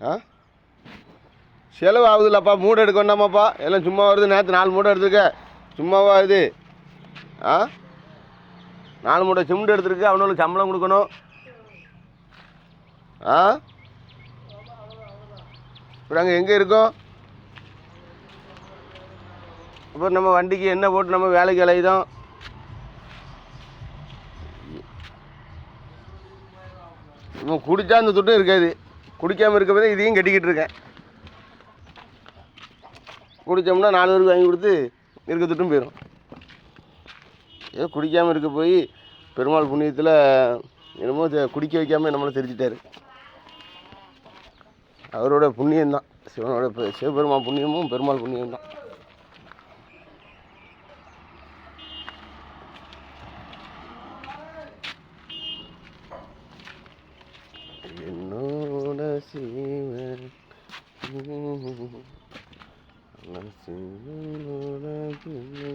ஆ செலவு ஆகுதுல்லப்பா, மூடை எடுக்க வேண்டாமாப்பா, எல்லாம் சும்மா வருது. நேற்று 4 மூடை எடுத்துருக்க, சும்மாவா இது? ஆ 4 மூடை சிமெண்ட் எடுத்துருக்கு, அவனுக்கு சம்பளம் கொடுக்கணும். ஆ இப்போ நாங்கள் எங்கே இருக்கோம்? அப்புறம் நம்ம வண்டிக்கு என்ன போட்டு நம்ம வேலைக்கு அலையுதோம். இவன் குடித்தா அந்த துட்டும் இருக்காது, குடிக்காமல் இருக்க போதே இதையும் கட்டிக்கிட்டு இருக்கேன். குடித்தோம்னா 4 பேருக்கு வாங்கி கொடுத்து இருக்க துட்டும் போயிடும். ஏதோ குடிக்காமல் இருக்க போய் பெருமாள் புண்ணியத்தில் என்னமோ குடிக்க வைக்காமல் நம்மளை தெரிஞ்சிட்டாரு. அவரோட புண்ணியம்தான், சிவனோட சிவபெருமான் புண்ணியமும் பெருமாள் புண்ணியம்தான். என்னோட சிவன் சிவனோட பிள்ளை